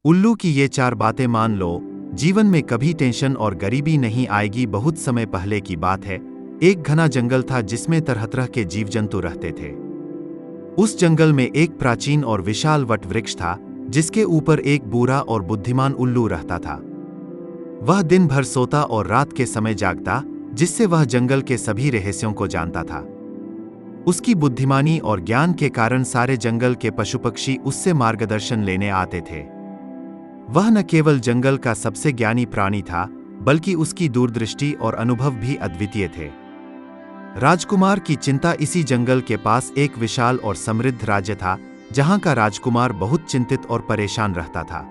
उल्लू की ये 4 बातें मान लो, जीवन में कभी टेंशन और गरीबी नहीं आएगी। बहुत समय पहले की बात है। एक घना जंगल था जिसमें तरह तरह के जीव जंतु रहते थे। उस जंगल में एक प्राचीन और विशाल वट वृक्ष था, जिसके ऊपर एक बूढ़ा और बुद्धिमान उल्लू रहता था। वह दिन भर सोता और रात के समय जागता, जिससे वह जंगल के सभी रहस्यों को जानता था। उसकी बुद्धिमानी और ज्ञान के कारण सारे जंगल के पशु पक्षी उससे मार्गदर्शन लेने आते थे। वह न केवल जंगल का सबसे ज्ञानी प्राणी था, बल्कि उसकी दूरदृष्टि और अनुभव भी अद्वितीय थे। राजकुमार की चिंता। इसी जंगल के पास एक विशाल और समृद्ध राज्य था, जहां का राजकुमार बहुत चिंतित और परेशान रहता था।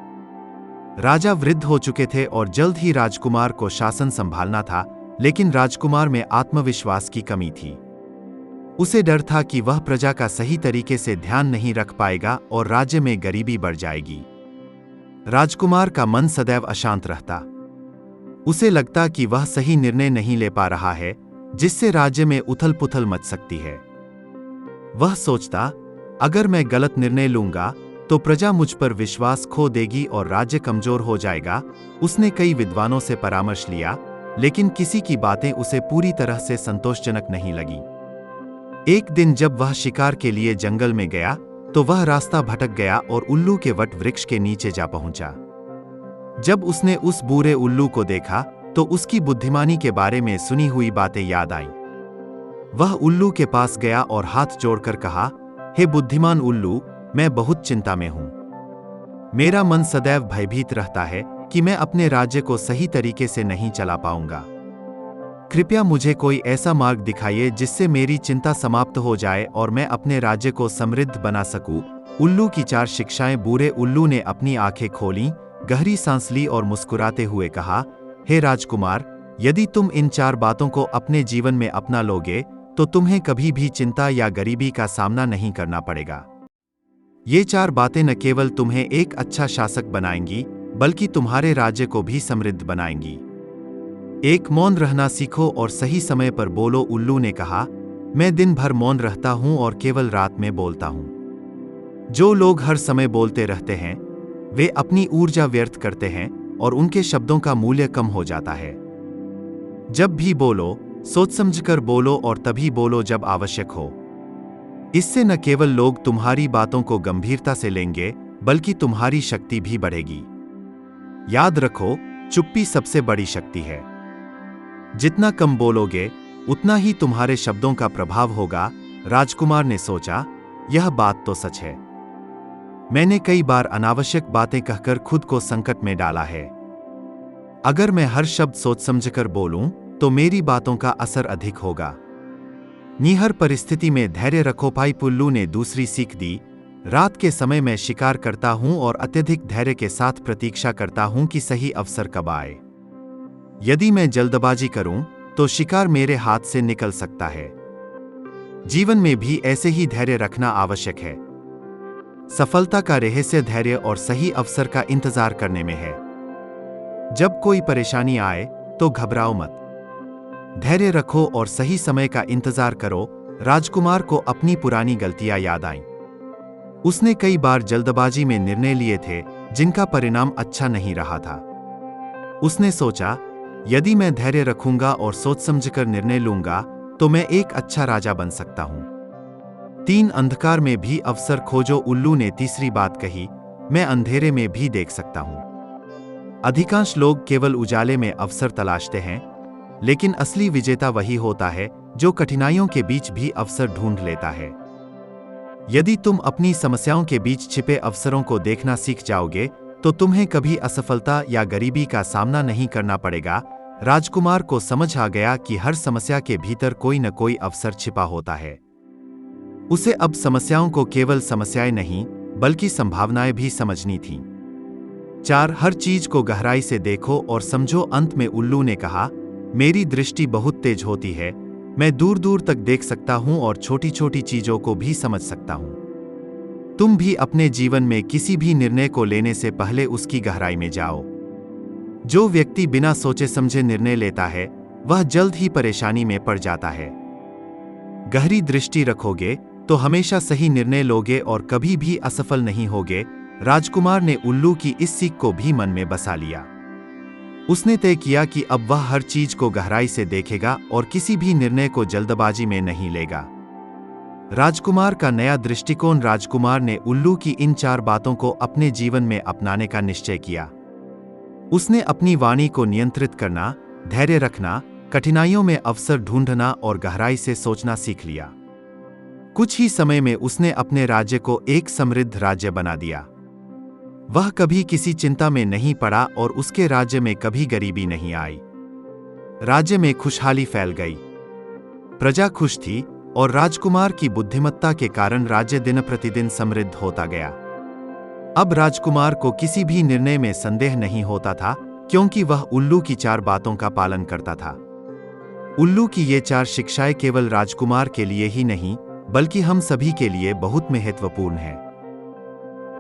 राजा वृद्ध हो चुके थे और जल्द ही राजकुमार को शासन संभालना था, लेकिन राजकुमार में आत्मविश्वास की कमी थी। उसे डर था कि वह प्रजा का सही तरीके से ध्यान नहीं रख पाएगा और राज्य में गरीबी बढ़ जाएगी। राजकुमार का मन सदैव अशांत रहता। उसे लगता कि वह सही निर्णय नहीं ले पा रहा है, जिससे राज्य में उथल पुथल मच सकती है। वह सोचता, अगर मैं गलत निर्णय लूंगा तो प्रजा मुझ पर विश्वास खो देगी और राज्य कमजोर हो जाएगा। उसने कई विद्वानों से परामर्श लिया, लेकिन किसी की बातें उसे पूरी तरह से संतोषजनक नहीं लगी। एक दिन जब वह शिकार के लिए जंगल में गया, तो वह रास्ता भटक गया और उल्लू के वट वृक्ष के नीचे जा पहुंचा। जब उसने उस बूढ़े उल्लू को देखा, तो उसकी बुद्धिमानी के बारे में सुनी हुई बातें याद आईं। वह उल्लू के पास गया और हाथ जोड़कर कहा, हे बुद्धिमान उल्लू, मैं बहुत चिंता में हूं। मेरा मन सदैव भयभीत रहता है कि मैं अपने राज्य को सही तरीके से नहीं चला पाऊंगा। कृपया मुझे कोई ऐसा मार्ग दिखाइए जिससे मेरी चिंता समाप्त हो जाए और मैं अपने राज्य को समृद्ध बना सकूं। उल्लू की 4 शिक्षाएं। बूढ़े उल्लू ने अपनी आंखें खोलीं, गहरी सांस ली और मुस्कुराते हुए कहा, हे राजकुमार, यदि तुम इन 4 बातों को अपने जीवन में अपना लोगे, तो तुम्हें कभी भी चिंता या गरीबी का सामना नहीं करना पड़ेगा। ये 4 बातें न केवल तुम्हें एक अच्छा शासक बनाएंगी, बल्कि तुम्हारे राज्य को भी समृद्ध बनाएंगी। 1. मौन रहना सीखो और सही समय पर बोलो। उल्लू ने कहा, मैं दिन भर मौन रहता हूं और केवल रात में बोलता हूं। जो लोग हर समय बोलते रहते हैं, वे अपनी ऊर्जा व्यर्थ करते हैं और उनके शब्दों का मूल्य कम हो जाता है। जब भी बोलो, सोच समझकर बोलो और तभी बोलो जब आवश्यक हो। इससे न केवल लोग तुम्हारी बातों को गंभीरता से लेंगे, बल्कि तुम्हारी शक्ति भी बढ़ेगी। याद रखो, चुप्पी सबसे बड़ी शक्ति है। जितना कम बोलोगे, उतना ही तुम्हारे शब्दों का प्रभाव होगा। राजकुमार ने सोचा, यह बात तो सच है। मैंने कई बार अनावश्यक बातें कहकर खुद को संकट में डाला है। अगर मैं हर शब्द सोच समझकर बोलूं, तो मेरी बातों का असर अधिक होगा। हर परिस्थिति में धैर्य रखो। भाई उल्लू ने दूसरी सीख दी, रात के समय मैं शिकार करता हूं और अत्यधिक धैर्य के साथ प्रतीक्षा करता हूं कि सही अवसर कब आए। यदि मैं जल्दबाजी करूं, तो शिकार मेरे हाथ से निकल सकता है। जीवन में भी ऐसे ही धैर्य रखना आवश्यक है। सफलता का रहस्य धैर्य और सही अवसर का इंतजार करने में है। जब कोई परेशानी आए, तो घबराओ मत। धैर्य रखो और सही समय का इंतजार करो। राजकुमार को अपनी पुरानी गलतियां याद आईं। उसने कई बार जल्दबाजी में निर्णय लिए थे, जिनका परिणाम अच्छा नहीं रहा था। उसने सोचा, यदि मैं धैर्य रखूंगा और सोच समझकर निर्णय लूंगा, तो मैं एक अच्छा राजा बन सकता हूं। 3. अंधकार में भी अवसर खोजो। उल्लू ने तीसरी बात कही, मैं अंधेरे में भी देख सकता हूं। अधिकांश लोग केवल उजाले में अवसर तलाशते हैं, लेकिन असली विजेता वही होता है जो कठिनाइयों के बीच भी अवसर ढूंढ लेता है। यदि तुम अपनी समस्याओं के बीच छिपे अवसरों को देखना सीख जाओगे, तो तुम्हें कभी असफलता या गरीबी का सामना नहीं करना पड़ेगा। राजकुमार को समझ आ गया कि हर समस्या के भीतर कोई न कोई अवसर छिपा होता है। उसे अब समस्याओं को केवल समस्याएं नहीं, बल्कि संभावनाएं भी समझनी थीं। 4. हर चीज को गहराई से देखो और समझो। अंत में उल्लू ने कहा, मेरी दृष्टि बहुत तेज होती है। मैं दूर दूर तक देख सकता हूं और छोटी छोटी चीजों को भी समझ सकता हूं। तुम भी अपने जीवन में किसी भी निर्णय को लेने से पहले उसकी गहराई में जाओ। जो व्यक्ति बिना सोचे समझे निर्णय लेता है, वह जल्द ही परेशानी में पड़ जाता है। गहरी दृष्टि रखोगे तो हमेशा सही निर्णय लोगे और कभी भी असफल नहीं होगे। राजकुमार ने उल्लू की इस सीख को भी मन में बसा लिया। उसने तय किया कि अब वह हर चीज को गहराई से देखेगा और किसी भी निर्णय को जल्दबाजी में नहीं लेगा। राजकुमार का नया दृष्टिकोण। राजकुमार ने उल्लू की इन 4 बातों को अपने जीवन में अपनाने का निश्चय किया। उसने अपनी वाणी को नियंत्रित करना, धैर्य रखना, कठिनाइयों में अवसर ढूंढना और गहराई से सोचना सीख लिया। कुछ ही समय में उसने अपने राज्य को एक समृद्ध राज्य बना दिया। वह कभी किसी चिंता में नहीं पड़ा और उसके राज्य में कभी गरीबी नहीं आई। राज्य में खुशहाली फैल गई, प्रजा खुश थी और राजकुमार की बुद्धिमत्ता के कारण राज्य दिन प्रतिदिन समृद्ध होता गया। अब राजकुमार को किसी भी निर्णय में संदेह नहीं होता था, क्योंकि वह उल्लू की 4 बातों का पालन करता था। उल्लू की ये 4 शिक्षाएं केवल राजकुमार के लिए ही नहीं, बल्कि हम सभी के लिए बहुत महत्वपूर्ण हैं।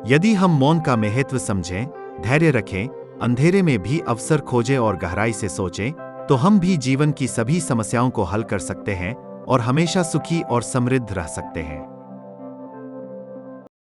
यदि हम मौन का महत्व समझें, धैर्य रखें, अंधेरे में भी अवसर खोजें और गहराई से सोचें, तो हम भी जीवन की सभी समस्याओं को हल कर सकते हैं और हमेशा सुखी और समृद्ध रह सकते हैं।